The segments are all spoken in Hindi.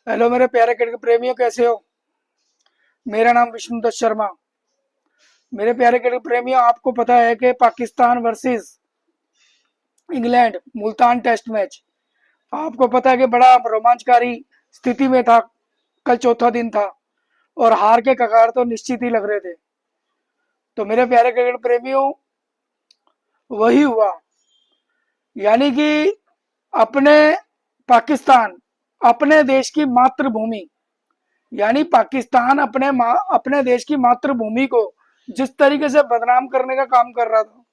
हेलो मेरे प्यारे क्रिकेट प्रेमियों, कैसे हो। मेरा नाम विष्णुदत्त शर्मा। मेरे प्यारे क्रिकेट प्रेमियों, आपको पता है कि Pakistan versus England Multan test match, आपको पता है कि बड़ा रोमांचकारी स्थिति में था। कल चौथा दिन था और हार के कगार तो निश्चित ही लग रहे थे। तो मेरे प्यारे क्रिकेट प्रेमियों, वही हुआ। यानी कि अपने पाकिस्तान, अपने देश की मातृभूमि, यानी पाकिस्तान अपने देश की मातृभूमि को जिस तरीके से बदनाम करने का काम कर रहा था,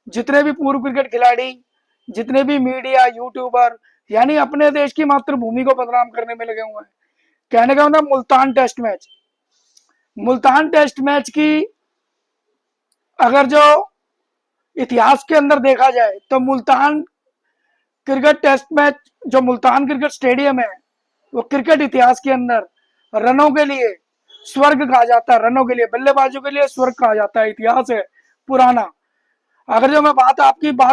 जितने भी पूर्व क्रिकेट खिलाड़ी, जितने भी मीडिया, यूट्यूबर, यानी अपने देश की मातृभूमि को बदनाम करने में लगे हुए हैं। कहने का मतलब मुल्तान टेस्ट मैच की अगर जो इतिहास के अंदर देखा जाए तो मुल्तान क्रिकेट टेस्ट मैच, जो मुल्तान क्रिकेट स्टेडियम है, वो क्रिकेट इतिहास के अंदर रनों के लिए स्वर्ग कहा जाता है। रनों के लिए, बल्लेबाजों के लिए स्वर्ग कहा जाता है। इतिहास है पुराना। अगर जो मैं बात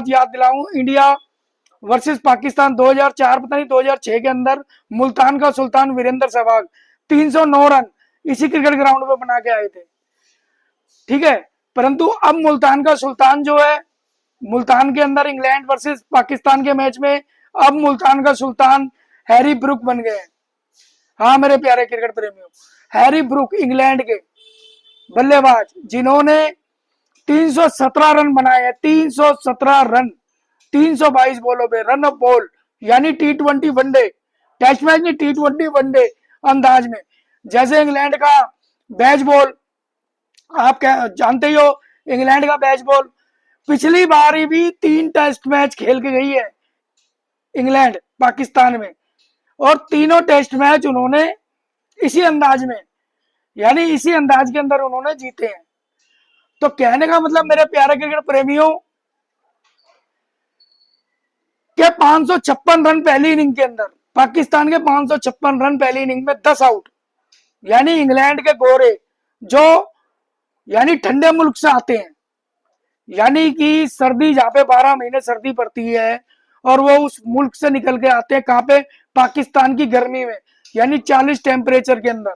याद दिलाऊं, इंडिया वर्सेस पाकिस्तान 2004, पता नहीं 2006 के अंदर मुल्तान का सुल्तान वीरेंद्र सहवाग 309 रन इसी क्रिकेट ग्राउंड पे बना के आए थे। ठीक है। परंतु अब मुल्तान का सुल्तान जो है, मुल्तान के अंदर इंग्लैंड वर्सेस पाकिस्तान के मैच में अब मुल्तान का सुल्तान हैरी ब्रुक बन गए हैं। हाँ मेरे प्यारे क्रिकेट प्रेमियों, हैरी ब्रुक इंग्लैंड के बल्लेबाज, जिन्होंने 317 रन बनाए हैं। 317 रन 322 बॉलों पे, रन ऑफ बॉल, यानी T20 वनडे, टेस्ट मैच नहीं, T20 वनडे अंदाज में। जैसे इंग्लैंड का बैच बॉल, आप क्या जानते ही हो, इंग्लैंड का बैच बॉल पिछली बार ही भी 3 टेस्ट मैच खेल के गई है इंग्लैंड पाकिस्तान में, और तीनों टेस्ट मैच उन्होंने इसी अंदाज में, यानी इसी अंदाज के अंदर उन्होंने जीते हैं। तो कहने का मतलब मेरे प्यारे क्रिकेट प्रेमियों, के 556 रन पहली इनिंग के अंदर, पाकिस्तान के 556 रन पहली इनिंग में 10 आउट, यानी इंग्लैंड के गोरे, जो यानी ठंडे मुल्क से आते हैं, यानी कि सर्दी, जहां पे 12 महीने सर्दी पड़ती है, और वो उस मुल्क से निकल के आते हैं कहां पे, पाकिस्तान की गर्मी में, यानी 40 टेम्परेचर के अंदर,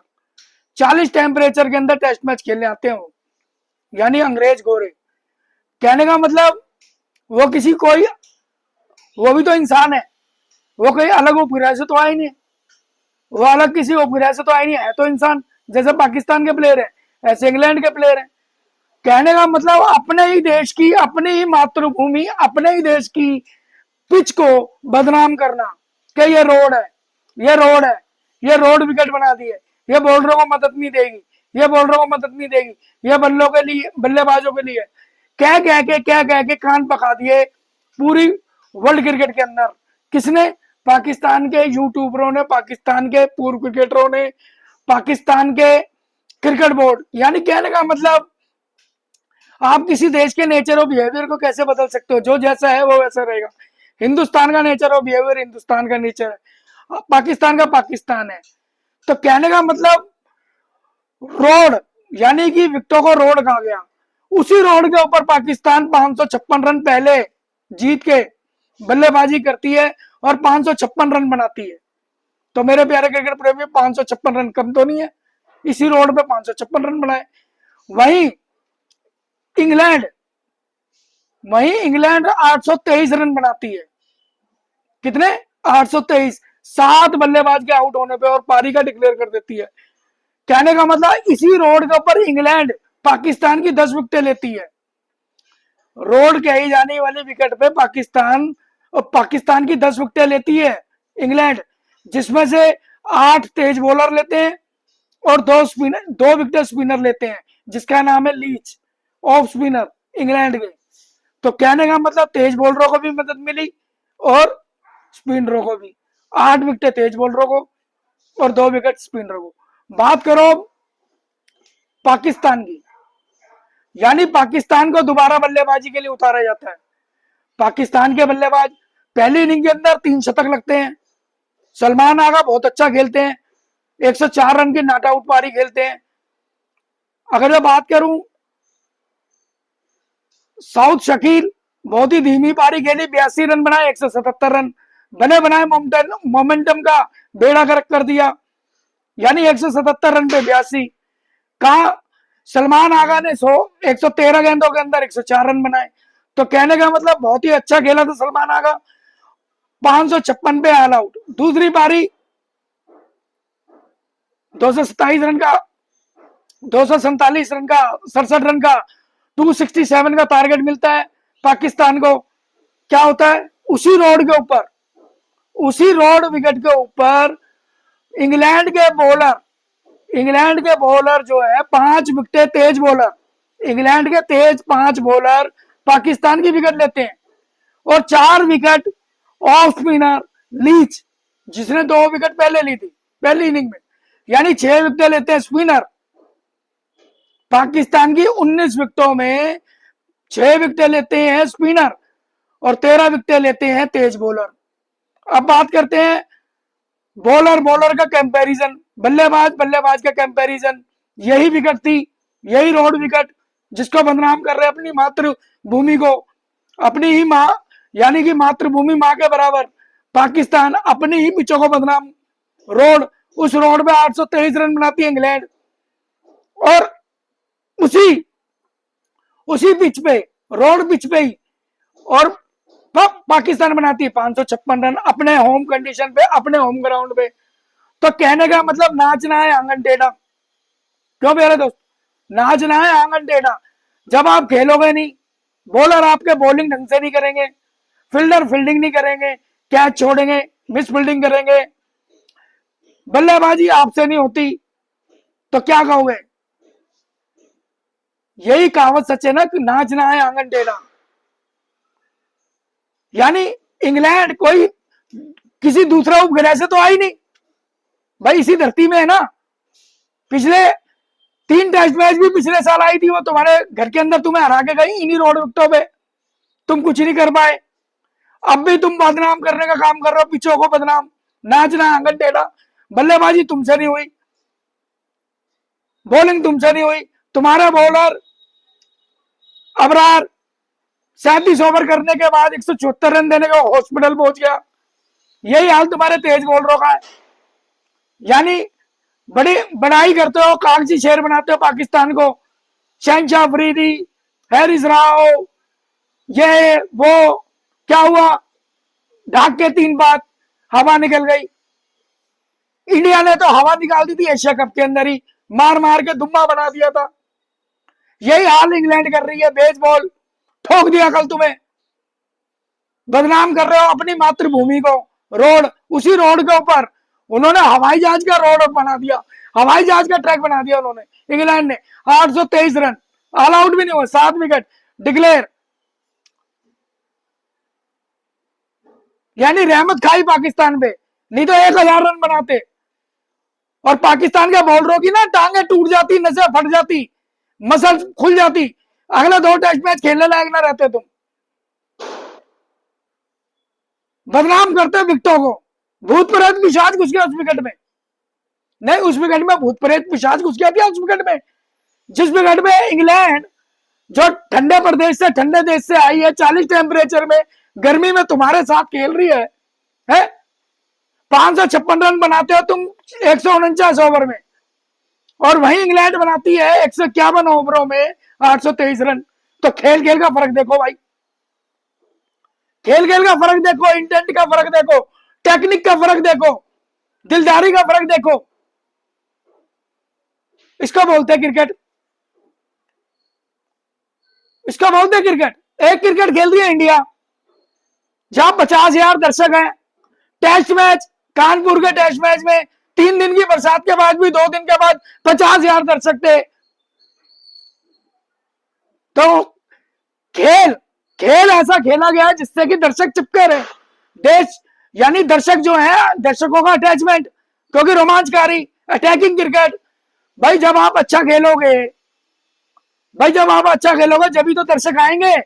40 टेम्परेचर के अंदर टेस्ट मैच खेलने आते हैं वो, यानी अंग्रेज गोरे। कहने का मतलब वो किसी कोई, वो भी तो इंसान है, वो कोई अलग उपग्रह से तो आए नहीं, वो अलग किसी उपग्रह से तो आए नहीं है, तो इंसान। जैसे पाकिस्तान के प्लेयर है, ऐसे इंग्लैंड के प्लेयर है। कहने का मतलब अपने ही देश की, अपनी ही मातृभूमि, अपने ही देश की पिच को बदनाम करना कि ये रोड है, ये रोड है, ये रोड विकेट बना दी है, ये बॉलरों को मदद नहीं देगी, ये बॉलरों को मदद नहीं देगी, ये बल्लों के लिए, बल्लेबाजों के लिए, क्या कह के कान पका दिए पूरी वर्ल्ड क्रिकेट के अंदर। किसने? पाकिस्तान के यूट्यूबरों ने, पाकिस्तान के पूर्व क्रिकेटरों ने, पाकिस्तान के क्रिकेट बोर्ड। यानी कहने का मतलब, आप किसी देश के नेचर और बिहेवियर को कैसे बदल सकते हो? जो जैसा है वो वैसा रहेगा। हिंदुस्तान का नेचर और बिहेवियर हिंदुस्तान का नेचर है, पाकिस्तान का पाकिस्तान है। तो कहने का मतलब, रोड, यानी कि विकेटों को रोड कहा गया, उसी रोड के ऊपर पाकिस्तान 556 रन पहले जीत के बल्लेबाजी करती है और 556 रन बनाती है। तो मेरे प्यारे क्रिकेट प्रेमी, 556 रन कम तो नहीं है, इसी रोड पे 556 रन बनाए। वहीं इंग्लैंड वहीं इंग्लैंड 823 रन बनाती है। कितने? 823। 7 बल्लेबाज के आउट होने पे और पारी का डिक्लेयर कर देती है। कहने का मतलब, इसी रोड के ऊपर इंग्लैंड पाकिस्तान की 10 विकेटें लेती है। रोड कही जाने वाली विकेट पे पाकिस्तान की 10 विकेटें लेती है इंग्लैंड, जिसमें से 8 तेज बॉलर लेते हैं और 2 विकेट स्पिनर लेते हैं, जिसका नाम है लीच, ऑफ स्पिनर इंग्लैंड के। तो कहने का मतलब, तेज बॉलरों को भी मदद मिली और स्पिनरों को भी। 8 विकेट तेज बॉलरों को और 2 विकेट स्पिनरों को। बात करो पाकिस्तान की, यानी पाकिस्तान को दोबारा बल्लेबाजी के लिए उतारा जाता है। पाकिस्तान के बल्लेबाज पहली इनिंग के अंदर 3 शतक लगते हैं। सलमान आगा बहुत अच्छा खेलते हैं, 104 रन की नॉट आउट पारी खेलते हैं। अगर मैं बात करूं, साउथ शकील बहुत ही धीमी पारी खेली, 82 रन बनाए, 177 रन। बने बनाए मोमेंटम का बेड़ा गर्क कर दिया। यानी 177 रन पे 82। कहा सलमान आगा ने 113 गेंदों के अंदर 104 रन बनाए। तो कहने का मतलब बहुत ही अच्छा खेला था सलमान आगा। 556 पे ऑल आउट। दूसरी पारी 227 रन का 247 रन का 67 रन का 267 का टारगेट मिलता है पाकिस्तान को। क्या होता है उसी रोड के ऊपर, उसी रोड विकेट के ऊपर इंग्लैंड के बॉलर जो है 5 विकेट तेज बॉलर, इंग्लैंड के तेज 5 बॉलर पाकिस्तान की विकेट लेते हैं। और 4 विकेट ऑफ स्पिनर लीच, जिसने 2 विकेट पहले ली थी पहली इनिंग में, यानी 6 विकेट लेते हैं स्पिनर। पाकिस्तान की 19 विकेटों में 6 विकेट लेते हैं स्पिनर और 13 विकेट लेते हैं तेज बॉलर। अब बात करते हैं बॉलर का कंपैरिजन, बल्लेबाज का कंपैरिजन। यही विकेट थी, यही रोड विकेट जिसको बदनाम कर रहे हैं अपनी मातृभूमि को, अपनी ही माँ, यानी कि मातृभूमि माँ के बराबर पाकिस्तान अपनी ही पिचों को बदनाम। रोड, उस रोड पे 823 रन बनाती है इंग्लैंड और उसी पिच पे, रोड पिच पे ही, और पाकिस्तान बनाती है 556 रन अपने होम कंडीशन पे, अपने होम ग्राउंड पे। तो कहने का मतलब नाचना है आंगन टेढ़ा। क्यों मेरे दोस्त, नाचना है आंगन टेढ़ा। जब आप खेलोगे नहीं, बॉलर आपके बॉलिंग ढंग से नहीं करेंगे, फील्डर फील्डिंग नहीं करेंगे, कैच छोड़ेंगे, मिस फील्डिंग करेंगे, बल्लेबाजी आपसे नहीं होती, तो क्या कहोगे? यही कहावत सच है ना कि नाचना है आंगन टेढ़ा। यानी इंग्लैंड कोई किसी दूसरा उपग्रह से तो आई नहीं भाई, इसी धरती में है ना। पिछले 3 टेस्ट मैच भी पिछले साल आई थी, वो तुम्हारे घर के अंदर तुम्हें हरा के गई इन्हीं रोड विकेटों पे, तुम कुछ नहीं कर पाए। अब भी तुम बदनाम करने का काम कर रहे हो, पिचों को बदनाम, नाचना आंगन टेढ़ा। बल्लेबाजी तुमसे नहीं हुई, बॉलिंग तुमसे नहीं हुई, तुम्हारा बॉलर अबरार 37 ओवर करने के बाद 174 रन देने का हॉस्पिटल पहुंच गया। यही हाल तुम्हारे तेज बॉलरों का है। यानी बड़ी बड़ाई करते हो, कागजी शेर बनाते हो पाकिस्तान को, शहनशाह अफरीदी, हैरिस राव, ये वो, क्या हुआ? ढाक के 3 बात हवा निकल गई। इंडिया ने तो हवा निकाल दी थी एशिया कप के अंदर ही, मार मार के दुम्बा बना दिया था। यही हाल इंग्लैंड कर रही है, बेसबॉल ठोक दिया कल तुम्हें। बदनाम कर रहे हो अपनी मातृभूमि को। रोड, उसी रोड के ऊपर उन्होंने हवाई जहाज का रोड बना दिया, हवाई जहाज का ट्रैक बना दिया उन्होंने, इंग्लैंड ने। 823 रन, ऑल आउट भी नहीं हुआ, 7 विकेट डिक्लेयर। यानी रहमत खाई पाकिस्तान पे, नहीं तो 1000 रन बनाते। और पाकिस्तान के बॉलरों की ना टांगे टूट जाती, नसें फट जाती, मसल खुल जाती, अगला 2 टेस्ट मैच खेलने लायक ना रहते तुम। बदनाम करते विकेटों को। भूत प्रेत पिशाच घुस गया उस विकेट में, नहीं उस विकेट में भूत प्रेत पिशाच घुस गया था उस विकेट में, जिस विकेट में इंग्लैंड जो ठंडे प्रदेश से, ठंडे देश से आई है, 40 टेम्परेचर में, गर्मी में तुम्हारे साथ खेल रही है? 556 रन बनाते हो तुम 149 ओवर में, और वहीं इंग्लैंड बनाती है 151 ओवरों में 823 रन। तो खेल खेल का फर्क देखो भाई, खेल खेल का फर्क देखो, इंटेंट का फर्क देखो, टेक्निक का फर्क देखो, दिलदारी का फर्क देखो। इसको बोलते हैं क्रिकेट, इसको बोलते हैं क्रिकेट। एक क्रिकेट खेल रही है इंडिया, जहां 50,000 दर्शक हैं। टेस्ट मैच, कानपुर के टेस्ट मैच में 3 दिन की बरसात के बाद भी 2 दिन के बाद 50,000 दर्शक थे। तो खेल खेल ऐसा खेला गया जिससे कि दर्शक चिपके रहे। देश, यानी दर्शक जो है, दर्शकों का अटैचमेंट, क्योंकि रोमांचकारी अटैकिंग क्रिकेट। भाई जब आप अच्छा खेलोगे, भाई जब आप अच्छा खेलोगे जब तो दर्शक आएंगे।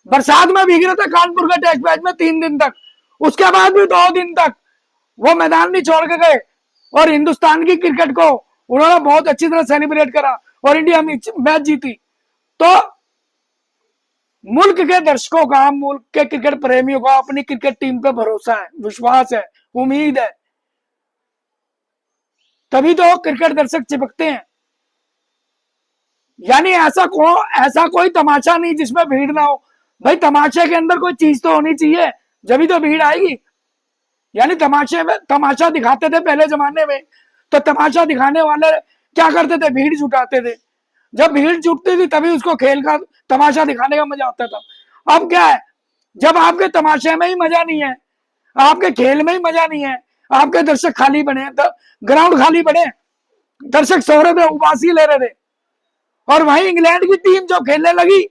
बरसात में भीग रहे थे कानपुर के टेस्ट मैच में 3 दिन तक, उसके बाद भी 2 दिन तक वो मैदान नहीं छोड़ के गए, और हिंदुस्तान की क्रिकेट को उन्होंने बहुत अच्छी तरह सेलिब्रेट करा और इंडिया मैच जीती। तो मुल्क के दर्शकों का, मुल्क के क्रिकेट प्रेमियों का अपनी क्रिकेट टीम पे भरोसा है, विश्वास है, उम्मीद है, तभी तो क्रिकेट दर्शक चिपकते हैं। यानी ऐसा कोई तमाशा नहीं जिसमें भीड़ ना हो। भाई तमाशे के अंदर कोई चीज तो होनी चाहिए, जब तो भीड़ आएगी। यानी तमाशे में तमाशा दिखाते थे पहले जमाने में, तो तमाशा दिखाने वाले क्या करते थे, भीड़ जुटाते थे। जब भीड़ जुटती थी तभी उसको खेल का तमाशा दिखाने का मजा आता था। अब क्या है, जब आपके तमाशे में ही मजा नहीं है, आपके खेल में ही मजा नहीं है, आपके दर्शक खाली बने, ग्राउंड खाली बने, दर्शक सो रहे थे, उबासी ले रहे थे, और वहीं इंग्लैंड की टीम जो खेलने लगी,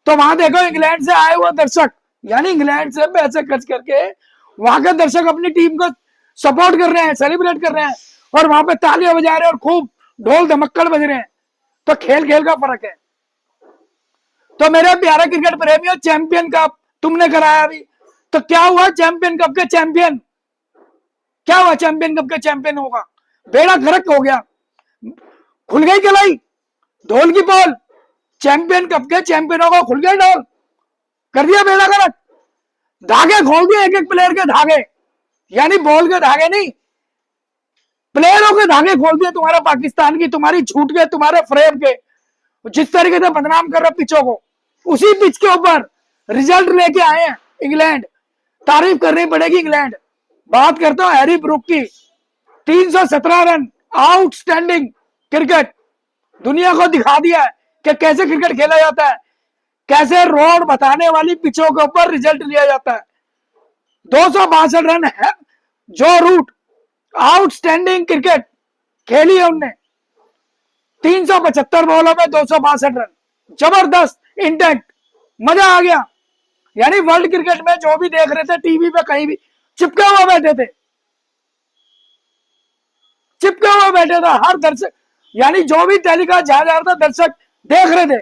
तो वहां देखो इंग्लैंड से आए हुए दर्शक, यानी इंग्लैंड से पैसे खर्च करके वहां के दर्शक अपनी टीम को सपोर्ट कर रहे हैं, सेलिब्रेट कर रहे हैं, और वहां पे तालियां बजा रहे हैं और खूब ढोल धमक्कड़ बज रहे हैं। तो खेल खेल का फर्क है। तो मेरे प्यारे क्रिकेट प्रेमियों, चैंपियन कप तुमने कराया अभी, तो क्या हुआ चैंपियन कप के चैंपियन? क्या हुआ चैंपियन कप के चैंपियन? होगा बेड़ा गर्क हो गया, खुल गई कलाई, ढोल की पोल, चैंपियन कप के चैंपियनों को खुल गया ढोल, कर दिया बेड़ा गर्क, धागे खोल दिए एक एक प्लेयर के धागे, यानी बॉल के धागे नहीं, प्लेयरों के धागे खोल दिए तुम्हारा पाकिस्तान की, तुम्हारी छूट के, तुम्हारे फ्रेम के, जिस तरीके से बदनाम कर रहे पिचों को, उसी पिच के ऊपर रिजल्ट लेके आए हैं इंग्लैंड। तारीफ करनी पड़ेगी इंग्लैंड। बात करता हूं हैरी ब्रूक की, 317 रन, आउटस्टैंडिंग क्रिकेट, दुनिया को दिखा दिया है कि कैसे क्रिकेट खेला जाता है, कैसे रोड बताने वाली पिचों के ऊपर रिजल्ट लिया जाता है। 262 रन है जो रूट, आउटस्टैंडिंग क्रिकेट खेली है उनने, 375 बॉलों में 262 रन, जबरदस्त इंटेंट, मजा आ गया। यानी वर्ल्ड क्रिकेट में जो भी देख रहे थे टीवी पे, कहीं भी चिपके हुए बैठे थे, चिपके हुए बैठे थे हर दर्शक, यानी जो भी टेलीकास्ट जा रहा था दर्शक देख रहे थे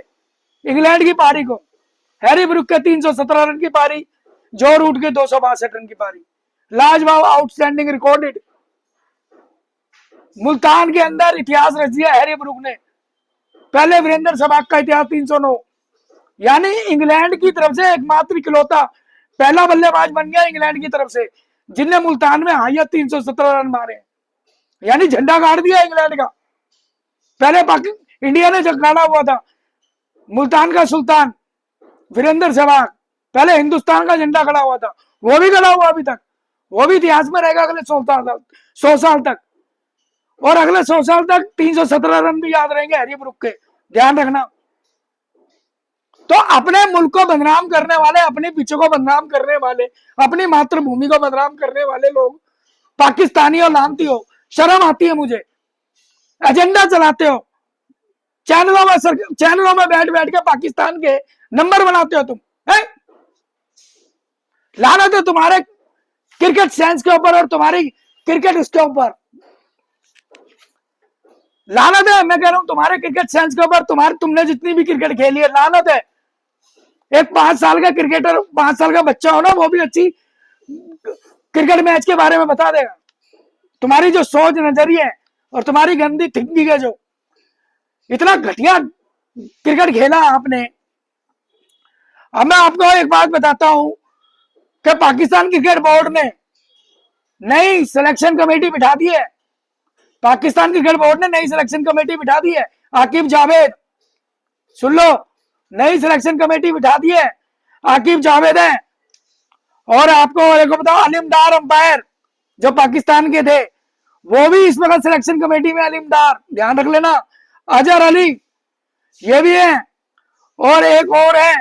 इंग्लैंड की पारी को। हैरी ब्रूक के 317 रन की पारी, जो रूट के 262 रन की पारी, लाजवाब, आउटस्टैंडिंग, रिकॉर्डेड। मुल्तान के अंदर इतिहास रच दिया हैरी ब्रूक ने, पहले वीरेंद्र सहवाग का इतिहास 309, यानी इंग्लैंड की तरफ से एकमात्र इकलौता पहला बल्लेबाज बन गया इंग्लैंड की तरफ से जिनने मुल्तान में हाईएस्ट 317 रन मारे, यानी झंडा गाड़ दिया इंग्लैंड का। पहले इंडिया ने गाड़ा हुआ था, मुल्तान का सुल्तान वीरेंद्र सहवाग, पहले हिंदुस्तान का झंडा खड़ा हुआ था, वो भी खड़ा हुआ अभी तक, वो भी इतिहास में रहेगा अगले 100 साल तक, और अगले 100 साल तक 317 रन भी याद रहेंगे हैरी ब्रूक के, ध्यान रखना। तो अपने मुल्क को बदनाम करने वाले, अपनी पिचों को बदनाम करने वाले, अपनी मातृभूमि को बदनाम करने वाले लोग पाकिस्तानी हो, लानती हो, शर्म आती है मुझे। एजेंडा चलाते हो, चैनलों में बैठ बैठ के पाकिस्तान के नंबर बनाते हो तुम, है? लानत है तुम्हारे क्रिकेट सेंस के ऊपर और तुम्हारी क्रिकेट उसके ऊपर, लानत है। मैं कह रहा हूं तुम्हारे क्रिकेट सेंस के ऊपर, तुमने जितनी भी क्रिकेट खेली है, लानत है। एक 5 साल का क्रिकेटर, 5 साल का बच्चा हो ना, वो भी अच्छी क्रिकेट मैच के बारे में बता देगा। तुम्हारी जो सोच, नजरिए है और तुम्हारी गंदी थिंकिंग है, जो इतना घटिया क्रिकेट खेला आपने। अब मैं आपको एक बात बताता हूं कि पाकिस्तान क्रिकेट बोर्ड ने नई सिलेक्शन कमेटी बिठा दी है, पाकिस्तान क्रिकेट बोर्ड ने नई सिलेक्शन कमेटी बिठा दी है। आकिब जावेद, सुन लो, नई सिलेक्शन कमेटी बिठा दी है, आकिब जावेद है। और आपको एक बताओ, अलीमदार अंपायर जो पाकिस्तान के थे, वो भी इस वक्त सिलेक्शन कमेटी में, अलीमदार, ध्यान रख लेना। अजहर अली ये भी है, और एक और है,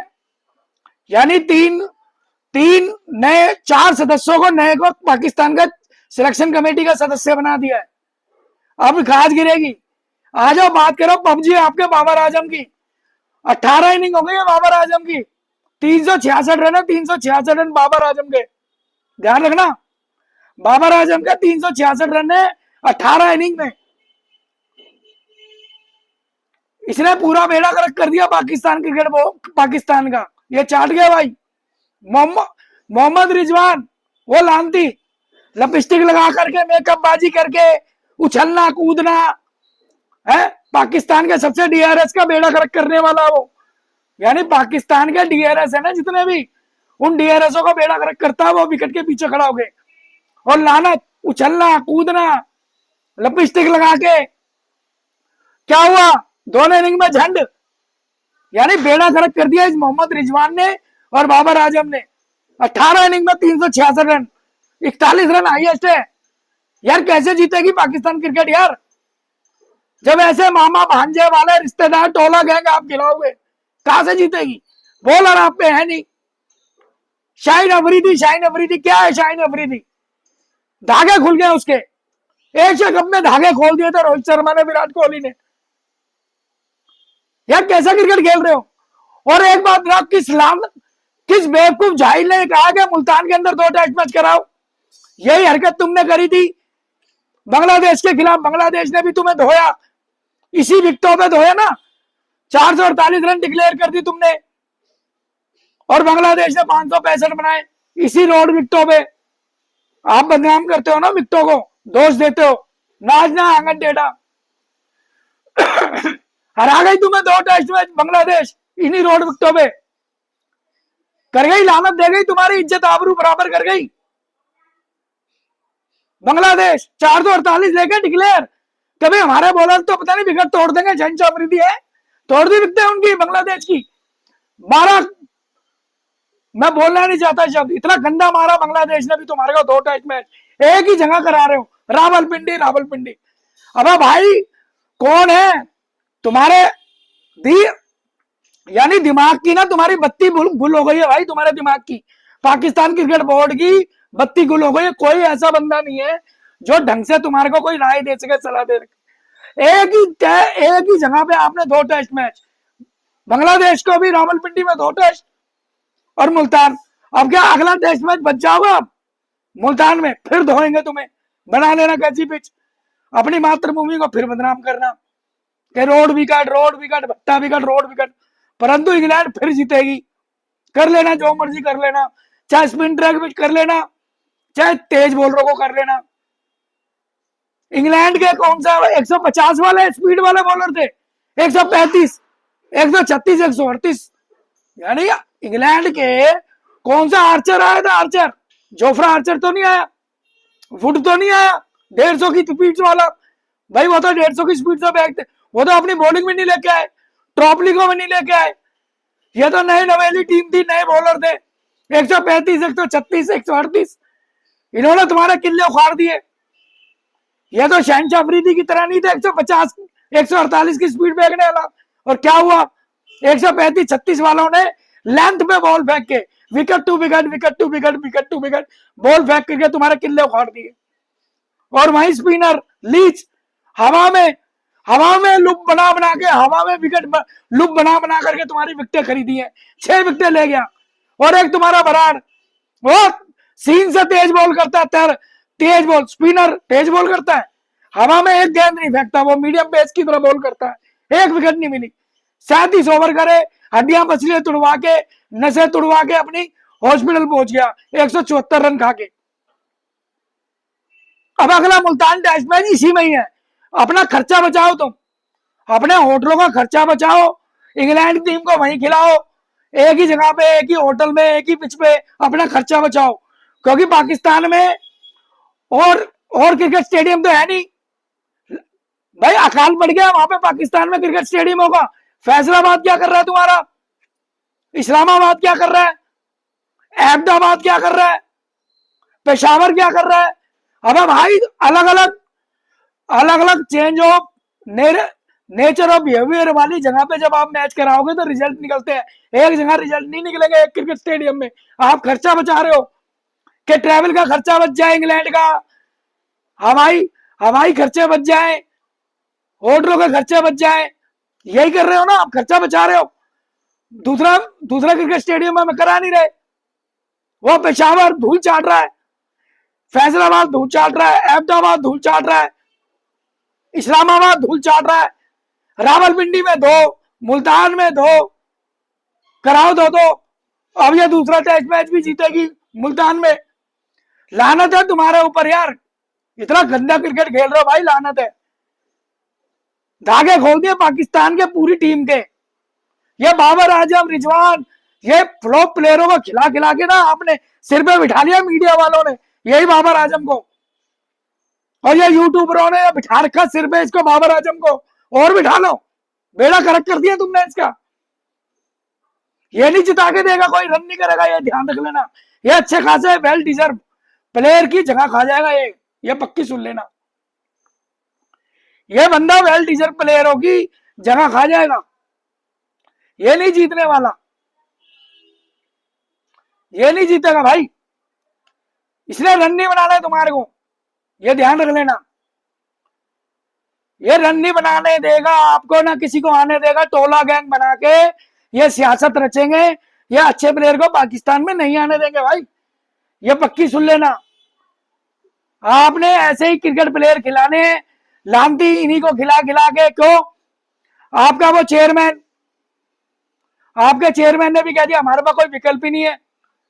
यानी तीन नए, 4 सदस्यों को नए को पाकिस्तान का सिलेक्शन कमेटी का सदस्य बना दिया है। अब खास गिरेगी। आ जाओ बात करो पबजी आपके बाबर आजम की, 18 इनिंग हो गई है बाबर आजम की, 366 रन है, 366 रन बाबर आजम के, ध्यान रखना। बाबर आजम का 366 रन है 18 इनिंग में। इसने पूरा बेड़ा गर्क कर दिया पाकिस्तान क्रिकेट, पाकिस्तान का, ये चाट गया भाई। मोहम्मद रिजवान, वो लानती, लिपस्टिक लगा करके, मेकअप बाजी करके, उछलना कूदना है, पाकिस्तान के सबसे डीआरएस का बेड़ा गर्क करने वाला वो, यानी पाकिस्तान के डीआरएस है ना जितने भी, उन डीआरएसओ का बेड़ा गर्क करता है वो विकेट के पीछे खड़ा हो गए, और लानत उछलना कूदना लिपस्टिक लगा के। क्या हुआ? दोनों इनिंग में झंड, यानी बेड़ा गर्क कर दिया इस मोहम्मद रिजवान ने और बाबर आजम ने। 18 इनिंग में 366 रन, 41 रन हाईएस्ट है। यार कैसे जीतेगी पाकिस्तान क्रिकेट यार, जब ऐसे मामा भांजे वाले रिश्तेदार टोला गैंग आप खिलाओगे, कहां से जीतेगी? बॉलर आप पे है नहीं। शाहीन अफरीदी, शाहीन अफरीदी क्या है? शाहीन अफरीदी धागे खुल गए उसके, एशिया कप में धागे खोल दिए थे रोहित शर्मा ने, विराट कोहली ने। यार कैसा क्रिकेट खेल रहे हो? और एक बात ना, किस बेवकूफ जाहिल ने कहा कि मुल्तान के अंदर 2 टेस्ट मैच कराओ। यही हरकत तुमने करी थी बांग्लादेश के खिलाफ, बांग्लादेश ने भी तुम्हें धोया, इसी विकेटों पे धोया ना। 448 रन डिक्लेयर कर दी तुमने, और बांग्लादेश ने 565 बनाए इसी रोड विकेटों पे। आप बदनाम करते हो ना विकेटों को, दोष देते हो, नाचना आंगन टेढ़ा। हरा गई तुम्हें 2 टेस्ट मैच बांग्लादेश इन्हीं रोड विकेटों पे, कर गई लानत, दे गई तुम्हारी इज्जत आबरू बराबर कर गई बांग्लादेश। 448 लेके डिक्लेयर, कभी हमारे बॉलर तो पता नहीं विकेट तोड़ देंगे। शहनशाह अफरीदी है, तोड़ दी विकेट उनकी बांग्लादेश की। 12, मैं बोलना नहीं चाहता शब्द, इतना गंदा मारा बांग्लादेश ने भी तुम्हारे को 2 टेस्ट मैच एक ही जगह करा रहे हो, रावलपिंडी रावलपिंडी। अबे भाई कौन है तुम्हारे दी, यानी दिमाग की ना तुम्हारी बत्ती गुल हो गई है भाई, तुम्हारे दिमाग की। पाकिस्तान क्रिकेट बोर्ड की बत्ती गुल हो गई है। कोई ऐसा बंदा नहीं है जो ढंग से तुम्हारे को कोई राय दे सके, सलाह दे सके। एक ही जगह पे आपने 2 टेस्ट मैच, बांग्लादेश को भी रावलपिंडी में 2 टेस्ट और मुल्तान। अब क्या अगला टेस्ट मैच बच जाओगे आप मुल्तान में, फिर धोएंगे तुम्हें। बना लेना कैसी पिच, अपनी मातृभूमि को फिर बदनाम करना कि रोड विकेट भट्टा विकेट रोड विकेट। परंतु इंग्लैंड फिर जीतेगी, कर लेना जो मर्जी कर लेना, चाहे स्पिन ट्रैक पिच कर लेना, चाहे तेज बॉलरों को कर लेना। इंग्लैंड के कौन सा 150 वाले स्पीड वाले बॉलर थे, 135, 136, 138। यानी इंग्लैंड के कौन सा आर्चर आया था? आर्चर, जोफ्रा आर्चर तो नहीं आया, वुड तो नहीं आया 150 की स्पीड वाला। भाई वो तो 150 की स्पीड से बैग थे, वो तो अपनी बॉलिंग में नहीं लेके आए, ट्रॉफी को भी नहीं लेके आए। ये तो नई नवेली टीम थी, नए बॉलर थे। 135, 136, 138 इन्होंने तुम्हारे किले उखाड़ दिए। ये तो शहनशाह अफरीदी की तरह नहीं थे 150, 148 की स्पीड फेंकने वाला। और क्या हुआ? 135, 36 वालों ने लेंथ पे बॉल फेंक के wicket to wicket, wicket to wicket, wicket to wicket ball फेंक करके तुम्हारे किले उखाड़ दिए। और वहीं स्पिनर लीच हवा में लुप बना बना के, हवा में विकेट लुप बना बना करके तुम्हारी विकेटें खरीदी है। 6 विकेटें ले गया। और एक तुम्हारा बराड़, वो सीन से तेज बॉल करता है, तेज बॉल स्पिनर तेज बॉल करता है, हवा में एक गेंद नहीं फेंकता, वो मीडियम पेस की तरह बॉल करता है। 1 विकेट नहीं मिली। 37 ओवर करे, हड्डियां पसलियां तुड़वा के, नशे तुड़वा के अपनी हॉस्पिटल पहुंच गया 174 रन खा के। अब अगला मुल्तान टेस्ट मैच इसी में ही है। अपना खर्चा बचाओ, तुम अपने होटलों का खर्चा बचाओ, इंग्लैंड टीम को वहीं खिलाओ, एक ही जगह पे, एक ही होटल में, एक ही पिच पे अपना खर्चा बचाओ। क्योंकि पाकिस्तान में और क्रिकेट स्टेडियम तो है नहीं भाई, अकाल पड़ गया वहां पे पाकिस्तान में क्रिकेट स्टेडियम होगा। फैसलाबाद क्या कर रहा है तुम्हारा, इस्लामाबाद क्या कर रहा है, अहमदाबाद क्या कर रहा है, पेशावर क्या कर रहा है। अब भाई अलग अलग change of nature of behaviour वाली जगह पे जब आप मैच कराओगे तो रिजल्ट निकलते हैं। एक जगह रिजल्ट नहीं निकलेंगे एक क्रिकेट स्टेडियम में। आप खर्चा बचा रहे हो कि ट्रैवल का खर्चा बच जाए, इंग्लैंड का हवाई खर्चे बच जाए, होटलों के खर्चे बच जाए, यही कर रहे हो ना आप, खर्चा बचा रहे हो। दूसरा क्रिकेट स्टेडियम में करा नहीं रहे। वो पेशावर धूल चाट रहा है, फैसलाबाद धूल चाट रहा है, अहमदाबाद धूल चाट रहा है, इस्लामाबाद धूल चाट रहा है, रावलपिंडी में 2, मुल्तान में 2 कराओ 2-2। अब ये दूसरा टेस्ट मैच भी जीतेगी मुल्तान में। लानत है तुम्हारे ऊपर यार, इतना गंदा क्रिकेट खेल रहे हो भाई, लानत है। धागे खोल दिए पाकिस्तान के पूरी टीम के। ये बाबर आजम, रिजवान, ये फ्लॉप प्लेयरों को खिला खिला के ना आपने सिर पे बिठा लिया मीडिया वालों ने, यही बाबर आजम को, और ये यूट्यूबरों ने बिठा रखा सिर पे इसको, बाबर आजम को, और बिठा लो, बेड़ा करक कर दिया तुमने इसका। ये नहीं जिता के देगा, कोई रन नहीं करेगा, ये ध्यान रख लेना। ये अच्छे खासे वेल डिजर्व प्लेयर की जगह खा जाएगा, ये पक्की सुन लेना। ये बंदा वेल डिजर्व प्लेयरों की जगह खा जाएगा, ये नहीं जीतने वाला, ये नहीं जीतेगा भाई, इसने रन नहीं बनाना है तुम्हारे को, ये ध्यान रख लेना। ये रन नहीं बनाने देगा आपको, ना किसी को आने देगा, टोला गैंग बना के ये सियासत रचेंगे, ये अच्छे प्लेयर को पाकिस्तान में नहीं आने देंगे भाई, ये पक्की सुन लेना। आपने ऐसे ही क्रिकेट प्लेयर खिलाने, लानती इन्हीं को खिला खिला के, क्यों? आपका वो चेयरमैन, आपके चेयरमैन ने भी कह दिया हमारे पास कोई विकल्प ही नहीं है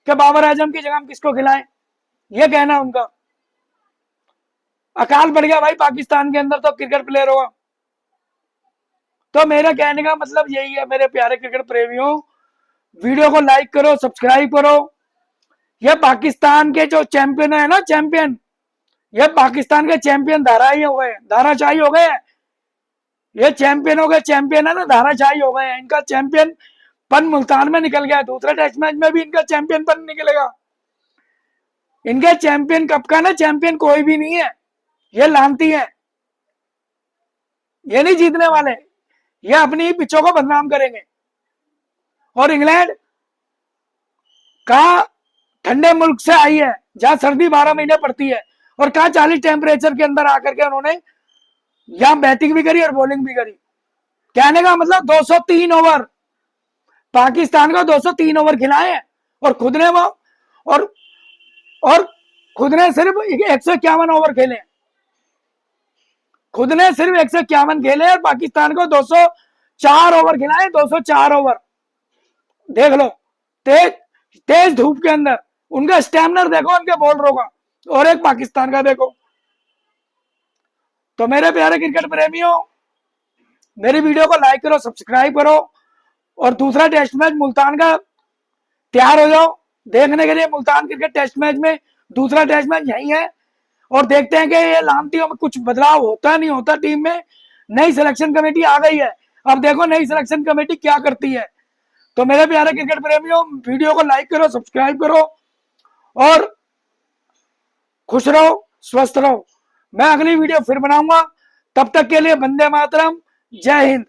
कि बाबर आजम की जगह हम किसको खिलाएं, ये कहना उनका। अकाल पड़ गया भाई पाकिस्तान के अंदर तो क्रिकेट प्लेयर होगा। तो मेरा कहने का मतलब यही है मेरे प्यारे क्रिकेट प्रेमियों, वीडियो को लाइक करो, सब्सक्राइब करो। ये पाकिस्तान के जो चैंपियन है ना, चैंपियन, ये पाकिस्तान के चैंपियन धाराशाही हो गए, धाराशाही हो गए। ये चैंपियनों के चैंपियन है ना, धाराशाही हो गए हैं। इनका चैंपियन पन मुल्तान में निकल गया, दूसरे टेस्ट मैच में भी इनका चैंपियन पन निकलेगा। इनके चैंपियन कप का ना चैंपियन कोई भी नहीं है, ये लानती है, ये नहीं जीतने वाले, ये अपनी पिचों को बदनाम करेंगे। और इंग्लैंड का ठंडे मुल्क से आई है, जहां सर्दी 12 महीने पड़ती है, और कहा 40 टेम्परेचर के अंदर आकर के उन्होंने यहां बैटिंग भी करी और बॉलिंग भी करी। कहने का मतलब 203 ओवर, पाकिस्तान को 203 ओवर खिलाए, और खुद ने वो और खुद ने सिर्फ 151 ओवर खेले, खुद ने सिर्फ 151 खेले, और पाकिस्तान को 204 ओवर खिलाए, 204 ओवर। देख लो, तेज तेज धूप के अंदर उनका स्टैमिनर देखो, उनके बॉलरों का, और एक पाकिस्तान का देखो। तो मेरे प्यारे क्रिकेट प्रेमियों, मेरी वीडियो को लाइक करो, सब्सक्राइब करो, और दूसरा टेस्ट मैच मुल्तान का तैयार हो जाओ देखने के लिए। मुल्तान क्रिकेट टेस्ट मैच में दूसरा टेस्ट मैच यही है, और देखते हैं कि ये लामतियों में कुछ बदलाव होता नहीं होता टीम में। नई सिलेक्शन कमेटी आ गई है, अब देखो नई सिलेक्शन कमेटी क्या करती है। तो मेरे प्यारे क्रिकेट प्रेमियों, वीडियो को लाइक करो, सब्सक्राइब करो, और खुश रहो, स्वस्थ रहो। मैं अगली वीडियो फिर बनाऊंगा, तब तक के लिए वंदे मातरम, जय हिंद।